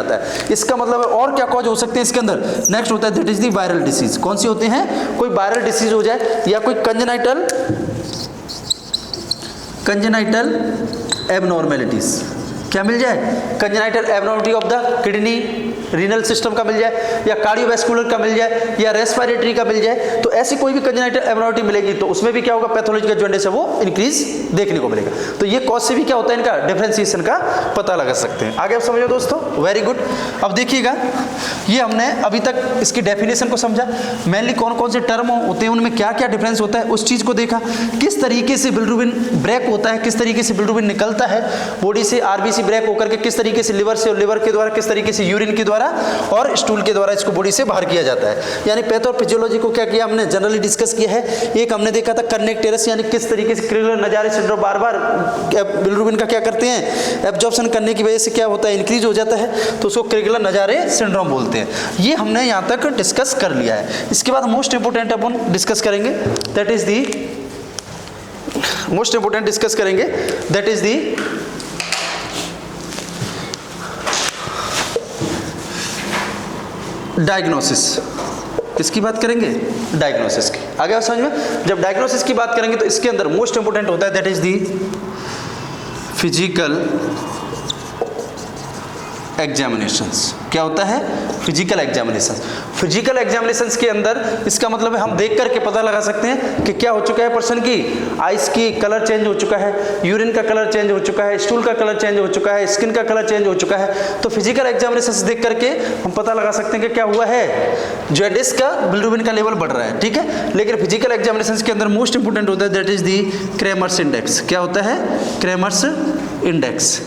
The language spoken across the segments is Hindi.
आता है। इसका मतलब है और क्या कॉज हो सकते हैं इसके अंदर। नेक्स्ट होता है that is the viral disease. कौन सी होते हैं, कोई वायरल डिसीज हो जाए या कोई कंजेनाइटल एबनॉर्मेलिटीज, क्या मिल जाए, congenital abnormality of the kidney, renal system का मिल जाए, या कार्डियोवैस्कुलर का मिल जाए, या रेस्पिरेटरी का मिल जाए। तो ऐसी कोई भी कंजेनाइटल एबनॉर्मलिटी मिलेगी तो उसमें भी क्या होगा, पैथोलॉजिकल जॉन्डिस है वो इंक्रीज देखने को मिलेगा। तो ये कॉज से भी क्या होता है, इनका डिफरेंशिएशन का पता लगा सकते हैं। आगे आप समझो दोस्तों, वेरी गुड। अब देखिएगा, ये हमने अभी तक इसकी डेफिनेशन को समझा, मेनली कौन कौन से टर्म होते हैं, उनमें क्या क्या डिफरेंस होता है, उस चीज को देखा, किस तरीके से बिलिरुबिन ब्रेक होता है, किस तरीके से बिलिरुबिन निकलता है बॉडी से, आरबीसी ब्रेक होकर के किस तरीके से लिवर से, और लिवर के द्वारा किस तरीके से यूरिन के द्वारा और स्टूल के द्वारा इसको बॉडी से बाहर किया जाता है। यानी पैथोफिजियोलॉजी को क्या किया हमने, जनरली डिस्कस किया है। एक हमने देखा था कनेक्टेरस, यानी किस तरीके से क्रिगुलर नजारे सिंड्रोम बार बार बिलिरुबिन का क्या करते हैं, एब्जॉर्प्शन करने की वजह से क्या होता है, इंक्रीज हो जाता है, तो उसको क्रिगुलर नजारे सिंड्रोम बोलते हैं। ये हमने यहाँ तक डिस्कस कर लिया है। इसके बाद मोस्ट इंपोर्टेंट अपन डिस्कस करेंगे, that is the most important discuss करेंगे, दैट इज दी डायग्नोसिस। किसकी बात करेंगे, डायग्नोसिस की। आगे आप समझ में, जब डायग्नोसिस की बात करेंगे तो इसके अंदर मोस्ट इंपोर्टेंट होता है that is the physical examinations. क्या होता है, फिजिकल एग्जामिनेशंस। फिजिकल एग्जामिनेशंस के अंदर इसका मतलब है हम देख करके पता लगा सकते हैं कि क्या हो चुका है पर्सन की, आइस की कलर चेंज हो चुका है, यूरिन का कलर चेंज हो चुका है, स्टूल का कलर चेंज हो चुका है, स्किन का कलर चेंज हो चुका है। तो फिजिकल एग्जामिनेशंस देख करके हम पता लगा सकते हैं कि क्या हुआ है, जॉन्डिस का बिलिरुबिन का लेवल बढ़ रहा है, ठीक है। लेकिन फिजिकल एग्जामिनेशंस के अंदर मोस्ट इंपोर्टेंट होता है that is the Cramer's index. क्या होता है, क्रेमर्स इंडेक्स।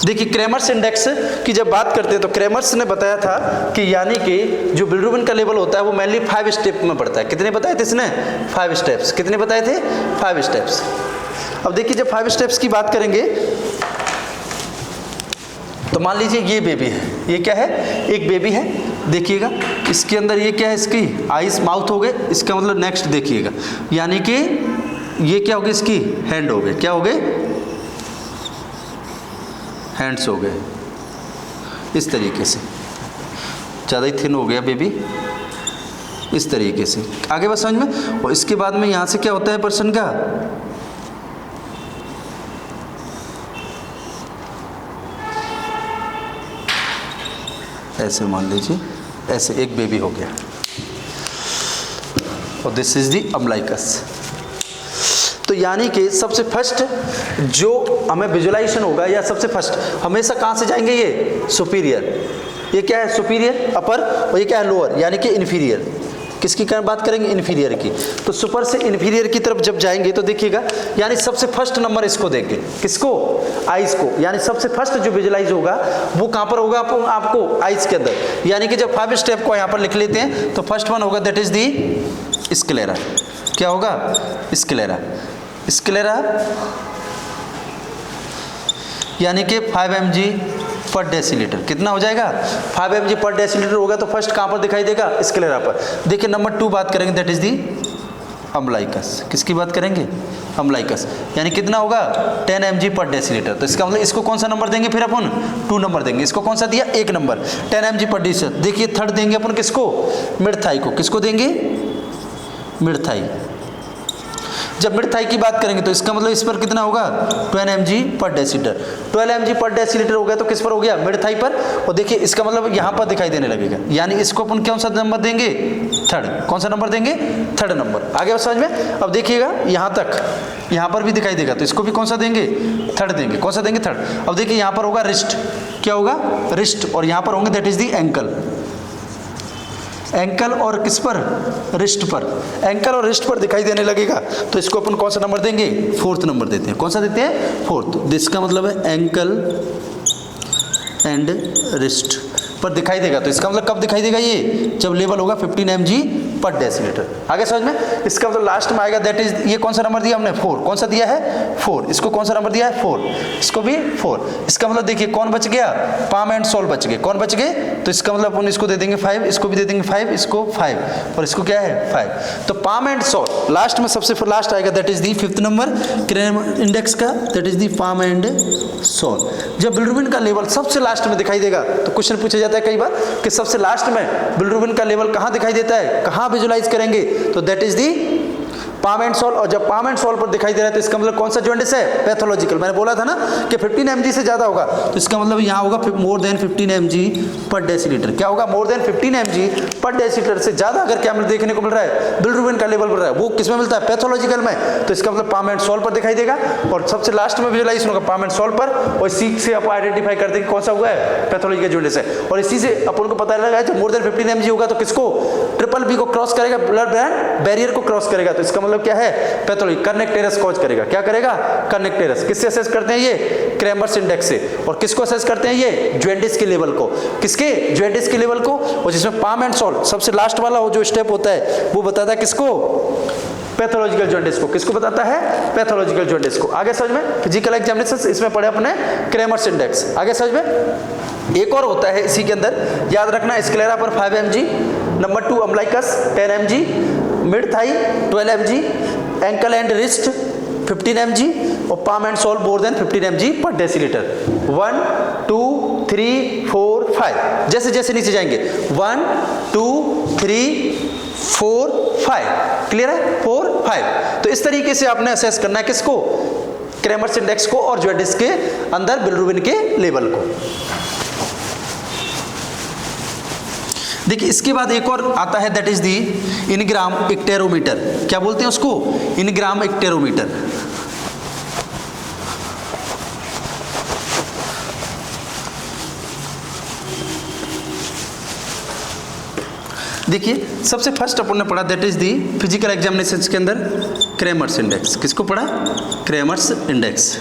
देखिए क्रेमर्स इंडेक्स की जब बात करते हैं तो क्रेमर्स ने बताया था कि यानी कि जो बिलिरुबिन का लेवल होता है वो मेनली 5 स्टेप में बढ़ता है। कितने बताए थे इसने, 5 स्टेप्स। कितने बताए थे, 5 स्टेप्स। अब देखिए जब 5 स्टेप्स की बात करेंगे तो मान लीजिए ये बेबी है, ये क्या है, एक बेबी है। देखिएगा इसके अंदर ये क्या है, इसकी आइस माउथ हो गए, इसका मतलब नेक्स्ट देखिएगा, यानी कि ये क्या हो गया, इसकी हैंड हो गए, क्या हो गए, हैंड्स हो गए। इस तरीके से ज़्यादा ही थिन हो गया बेबी, इस तरीके से। आगे बस समझ में। और इसके बाद में यहाँ से क्या होता है पर्सन का, ऐसे मान लीजिए, ऐसे एक बेबी हो गया, और दिस इज दी अम्बलाइकस। तो यानी कि सबसे फर्स्ट जो हमें विजुलाइजेशन होगा, या सबसे फर्स्ट हमेशा कहाँ से जाएंगे, ये सुपीरियर, ये क्या है सुपीरियर अपर, और ये क्या है लोअर, यानी कि इन्फीरियर। किसकी बात करेंगे, इन्फीरियर की। तो सुपर से इन्फीरियर की तरफ जब जाएंगे तो देखिएगा, यानी सबसे फर्स्ट नंबर इसको देंगे, किसको, आइस को। यानी सबसे फर्स्ट जो विजुलाइज होगा वो कहाँ पर होगा, आपको आइस के अंदर। यानी कि जब 5 स्टेप को यहाँ पर लिख लेते हैं तो फर्स्ट वन होगा दैट इज दी स्क्लेरा। क्या होगा, स्क्लेरा। स्क्लेरा यानी कि 5 mg पर डेसीलीटर। कितना हो जाएगा, 5 mg पर डेसीलीटर होगा। तो फर्स्ट कहाँ पर दिखाई देगा, स्क्लेरा पर। देखिए नंबर 2 बात करेंगे दैट इज दी अम्बलाइकस। किसकी बात करेंगे, अम्बलाइकस। यानी कितना होगा, 10 mg पर डेसीलीटर। तो इसका मतलब इसको कौन सा नंबर देंगे, फिर अपन 2 नंबर देंगे। इसको कौन सा दिया, 1 नंबर, 10 mg पर डेसीलीटर। देखिए थर्ड देंगे अपन किसको, मिडथाई को। किसको देंगे, मिडथाई। जब मिडथाई की बात करेंगे तो इसका मतलब इस पर कितना होगा, 12 mg पर डेसीलीटर। 12 mg पर डेसीलीटर हो गया तो किस पर हो गया, मिडथाई पर। और देखिए इसका मतलब यहाँ पर दिखाई देने लगेगा, यानी इसको अपन कौन सा नंबर देंगे, थर्ड। कौन सा नंबर देंगे, थर्ड नंबर। आगे समझ में। अब देखिएगा यहाँ तक, यहाँ पर भी दिखाई देगा तो इसको भी कौन सा देंगे, थर्ड देंगे। कौन सा देंगे, थर्ड। अब देखिए यहाँ पर होगा रिस्ट। क्या होगा, रिस्ट। और यहाँ पर होंगे that is the ankle. Ankle और किस पर, रिस्ट पर। एंकल और रिस्ट पर दिखाई देने लगेगा तो इसको अपन कौन सा नंबर देंगे, 4th नंबर देते हैं। कौन सा देते हैं, 4th। इसका मतलब है एंकल एंड रिस्ट पर दिखाई देगा। तो इसका मतलब कब दिखाई देगा ये, जब लेवल होगा 15 mg पर डेसीलीटर। आगे समझ में, इसका मतलब लास्ट में आएगा दैट इज, ये कौन सा नंबर दिया हमने 4, कौन सा दिया है 4, इसको कौन सा नंबर दिया है 4, इसको भी 4। इसका मतलब देखिए कौन बच गया, पाम एंड सॉल्ट बच गए, कौन बच गए, तो इसका मतलब अपन इसको दे देंगे 5, इसको भी दे देंगे 5, इसको 5 और इसको क्या है 5। तो पाम एंड सॉल्ट लास्ट में सबसे लास्ट आएगा that is the 5th number Kramer index का, that is the palm and salt. जब बिलिरुबिन का लेवल सबसे लास्ट में दिखाई देगा तो क्वेश्चन पूछा जाता है कई बार कि सबसे लास्ट में बिलिरुबिन का लेवल कहाँ दिखाई देता है, कहाँ विजुलाइज करेंगे, तो that is the palm and salt. और जब पाम एंड सॉल्ट पर दिखाई दे रहा है तो इसका मतलब कौन सा जॉन्डिस है, पैथोलॉजिकल। मैंने बोला था ना कि 15 mg से ज्यादा होगा तो इसका मतलब यहाँ होगा मोर देन 15 mg पर डेसीलीटर। क्या होगा, मोर देन 15 mg पर डेसीलीटर से ज्यादा अगर क्या देखने को मिल रहा है, बिलिरुबिन का लेवल बढ़ रहा है, वो किसमें मिलता है, पैथोलॉजिकल में। तो इसका मतलब पाम एंड सॉल्ट पर दिखाई देगा और सबसे लास्ट में विजुलाइज होगा पाम एंड सॉल्ट पर, और इसी से आप आइडेंटिफाई कर देंगे कौन सा हुआ है, पैथोलॉजिकल जॉन्डिस है। और इसी से अपन को पता लगा जब मोर देन 15 mg होगा तो किसको, ट्रिपल बी को क्रॉस करेगा, ब्लड ब्रेन बैरियर को क्रॉस करेगा। तो इसका मतलब क्या है, पैथोलॉजी कर्नेक्टेरस कॉज करेगा। क्या करेगा, कर्नेक्टेरस। किससे असेस करते हैं ये, क्रेमर्स इंडेक्स से। और किसको असेस करते हैं ये, जॉन्डिस के लेवल को, किसके, जॉन्डिस के लेवल को। और जिसमें पाम एंड सॉल्ट सबसे लास्ट वाला जो स्टेप होता है वो बताता है किसको, पैथोलॉजिकल जॉन्डिस को। किसको बताता है, पैथोलॉजिकल जॉन्डिस को। आगे समझ में, फिजिकल एग्जामिनेशन इसमें पढ़े अपने क्रेमर्स इंडेक्स। आगे समझ में एक और होता है इसी के अंदर, याद रखना, स्क्लेरा पर 5 mg, number 2 umbilicus 10 mg, mid thigh 12 mg, ankle and wrist 15 mg और palm and sole more than 15 mg पर डेसीलीटर। 1 2 3 4 5, जैसे जैसे नीचे जाएंगे 1 2 3 4 5, क्लियर है, 4 5। तो इस तरीके से आपने असेस करना है किसको, क्रेमर्स इंडेक्स को और जॉन्डिस के अंदर बिलिरुबिन के लेवल को। देखिए इसके बाद एक और आता है that is the Ingram icterometer. क्या बोलते हैं उसको, इनग्राम इक्टेरोमीटर। देखिए सबसे फर्स्ट अपन ने पढ़ा that is the physical examination के अंदर क्रेमर्स इंडेक्स। किसको पढ़ा, क्रेमर्स इंडेक्स।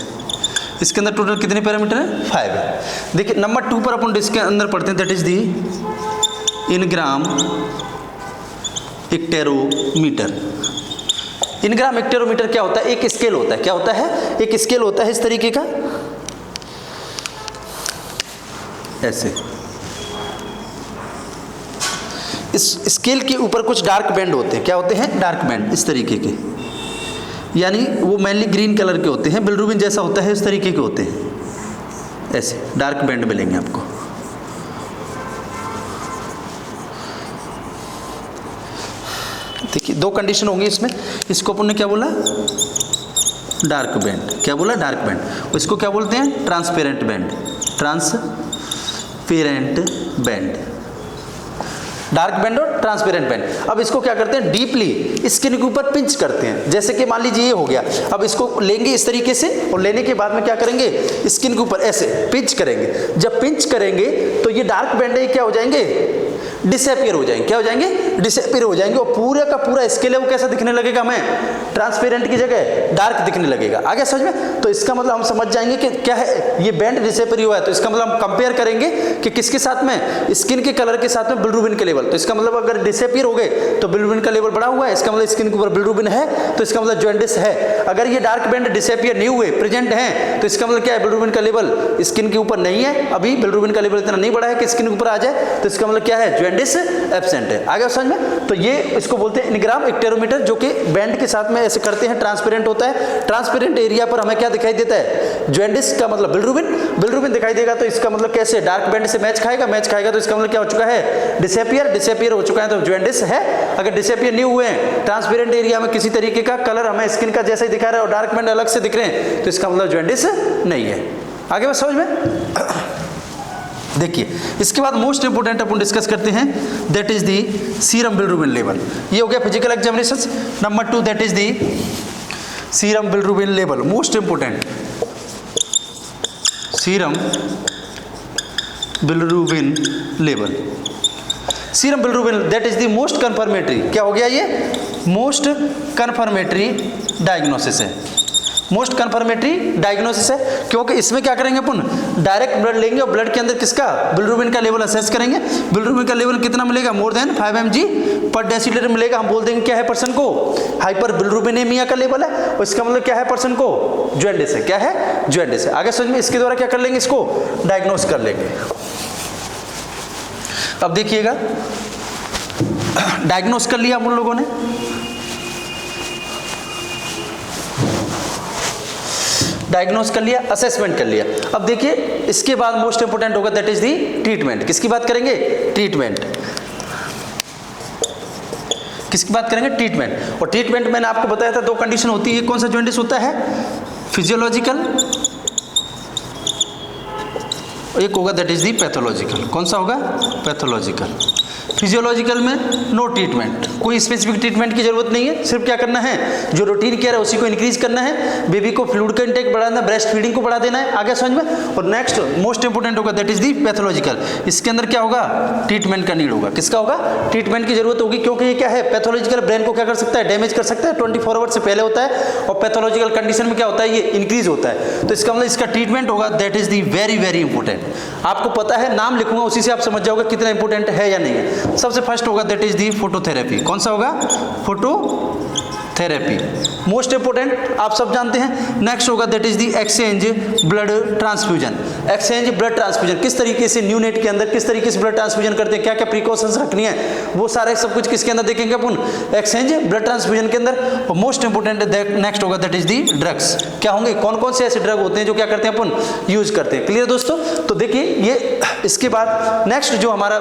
इसके अंदर टोटल कितने पैरामीटर है, 5 है। देखिए नंबर 2 पर अपन इसके अंदर पढ़ते हैं that is the Ingram icterometer. Ingram icterometer क्या होता है, एक स्केल होता है। क्या होता है, एक स्केल होता है इस तरीके का, ऐसे। इस स्केल के ऊपर कुछ डार्क बैंड होते हैं। क्या होते हैं, डार्क बैंड इस तरीके के, यानी वो मेनली ग्रीन कलर के होते हैं, बिलिरुबिन जैसा होता है, इस तरीके के होते हैं, ऐसे डार्क बैंड मिलेंगे आपको। देखिए दो कंडीशन होंगी इसमें, इसको अपन ने क्या बोला, डार्क बैंड। क्या बोला, डार्क बैंड। इसको क्या बोलते हैं, transparent band, transparent band, dark band और ट्रांसपेरेंट बैंड। अब इसको क्या करते हैं, डीपली स्किन के ऊपर पिंच करते हैं। जैसे कि मान लीजिए ये हो गया, अब इसको लेंगे इस तरीके से और लेने के बाद में क्या करेंगे, स्किन के ऊपर ऐसे पिंच करेंगे। जब पिंच करेंगे तो ये डार्क बैंड है क्या हो जाएंगे, डिसअपियर हो जाएंगे। क्या हो जाएंगे, डिसअपियर हो जाएंगे। और पूरा का पूरा स्केल है वो कैसा दिखने लगेगा, हमें ट्रांसपेरेंट की जगह डार्क दिखने लगेगा। आगे समझ में, तो इसका मतलब हम समझ जाएंगे कि क्या है, ये बैंड डिसअपियर हुआ है। तो इसका मतलब हम कंपेयर करेंगे कि किसके साथ में, स्किन के कलर के साथ में बिलिरुबिन के लेवल। तो इसका मतलब अगर डिसअपियर हो गए तो बिलिरुबिन का लेवल बढ़ा हुआ है, इसका मतलब स्किन के ऊपर बिलिरुबिन है, तो इसका मतलब जॉन्डिस है। अगर ये डार्क बैंड डिसअपियर नहीं हुए, प्रेजेंट हैं, तो इसका मतलब क्या है, बिलिरुबिन का लेवल स्किन के ऊपर नहीं है, अभी बिलिरुबिन का लेवल इतना नहीं बढ़ा है कि स्किन के ऊपर आ जाए, तो इसका मतलब क्या है, जॉन्डिस एब्सेंट है। आगे समझ में, तो ये इसको बोलते हैं इनग्राम इक्टेरोमीटर, जो कि बैंड के साथ में ऐसे करते हैं, ट्रांसपेरेंट होता है। ट्रांसपेरेंट एरिया पर हमें क्या दिखाई देता है, जॉन्डिस का मतलब बिलिरुबिन दिखाई देगा। तो इसका मतलब कैसे, डार्क बैंड से मैच खाएगा, तो इसका मतलब क्या हो चुका है, डिसअपियर हो चुका है, तो जॉन्डिस है। अगर डिसअपियर नहीं हुए हैं, ट्रांसपेरेंट एरिया में किसी तरीके का कलर हमें स्किन का जैसा ही दिखा रहा है और डार्क बैंड अलग से दिख रहे हैं, तो इसका मतलब जॉन्डिस नहीं है। आगे बस समझ में। देखिए इसके बाद मोस्ट इंपोर्टेंट अपन डिस्कस करते हैं that is the serum bilirubin level. ये हो गया physical examination. Number 2 that is the serum bilirubin level, most important, serum bilirubin level. Serum bilirubin that is the most confirmatory, क्या हो गया ये, मोस्ट कन्फर्मेटरी डायग्नोसिस है, मोस्ट कन्फर्मेटरी डायग्नोसिस है, क्योंकि इसमें क्या करेंगे अपन, डायरेक्ट ब्लड लेंगे और ब्लड के अंदर किसका, बिलिरुबिन का लेवल असेस करेंगे। बिलिरुबिन का लेवल कितना मिलेगा, मोर देन 5 mg पर डेसीलीटर मिलेगा। हम बोल देंगे क्या है पर्सन को, हाइपर बिलिरुबिनेमिया का लेवल है, और इसका मतलब क्या है पर्सन को, जॉन्डिस है। क्या है, जॉन्डिस है। आगे समझ में, इसके द्वारा क्या कर लेंगे, इसको डायग्नोस कर लेंगे। अब देखिएगा, डायग्नोस कर लिया हम उन लोगों ने, डायग्नोस कर लिया, असेसमेंट कर लिया। अब देखिए इसके बाद मोस्ट इंपोर्टेंट होगा दैट इज दी ट्रीटमेंट। किसकी बात करेंगे, ट्रीटमेंट। किसकी बात करेंगे, ट्रीटमेंट। और ट्रीटमेंट मैंने आपको बताया था दो कंडीशन होती है, कौन सा जॉन्डिस होता है, फिजियोलॉजिकल, एक होगा दैट इज दी पैथोलॉजिकल। कौन सा होगा, पैथोलॉजिकल। फिजियोलॉजिकल में नो ट्रीटमेंट, कोई स्पेसिफिक ट्रीटमेंट की जरूरत नहीं है, सिर्फ क्या करना है, जो रूटीन केयर है उसी को इंक्रीज करना है, बेबी को फ्लूइड का इंटेक बढ़ाना, ब्रेस्ट फीडिंग को बढ़ा देना है। आगे समझ में। और नेक्स्ट मोस्ट इंपोर्टेंट होगा दैट इज दी पैथोलॉजिकल। इसके अंदर क्या होगा, ट्रीटमेंट का नीड होगा। किसका होगा, ट्रीटमेंट की जरूरत होगी, क्योंकि ये क्या है, पैथोलॉजिकल ब्रेन को क्या कर सकता है, डैमेज कर सकता है, 24 आवर्स से पहले होता है, और पैथोलॉजिकल कंडीशन में क्या होता है, ये इंक्रीज होता है। तो इसका मतलब इसका ट्रीटमेंट होगा that is the very very important. आपको पता है, नाम लिखूंगा उसी से आप समझ जाओगे कितना इंपॉर्टेंट है या नहीं है। सबसे फर्स्ट होगा दैट इज दी फोटोथेरेपी। कौन सा होगा, फोटोथेरेपी, मोस्ट इंपोर्टेंट, आप सब जानते हैं। नेक्स्ट होगा that is the exchange blood transfusion. Exchange blood transfusion किस तरीके से न्यू नेट के अंदर किस तरीके से ब्लड ट्रांसफ्यूजन करते हैं, क्या क्या प्रिकॉशंस रखनी है, वो सारे सब कुछ किसके अंदर देखेंगे अपन, एक्सचेंज ब्लड ट्रांसफ्यूजन के अंदर। और मोस्ट इंपोर्टेंट नेक्स्ट होगा दैट इज दी ड्रग्स। क्या होंगे, कौन कौन से ऐसे ड्रग होते हैं जो क्या करते हैं अपन, यूज करते हैं। क्लियर दोस्तों। तो देखिए ये, इसके बाद नेक्स्ट जो हमारा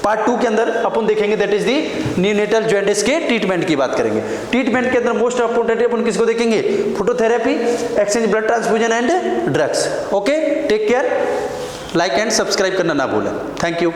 पार्ट 2 के अंदर अपन देखेंगे that is the neonatal jaundice के ट्रीटमेंट की बात करेंगे। ट्रीटमेंट के अंदर मोस्ट इंपोर्टेंट अपन किसको देखेंगे, phototherapy, exchange blood transfusion and drugs. Okay, take care, like and subscribe करना ना भूलें। Thank you.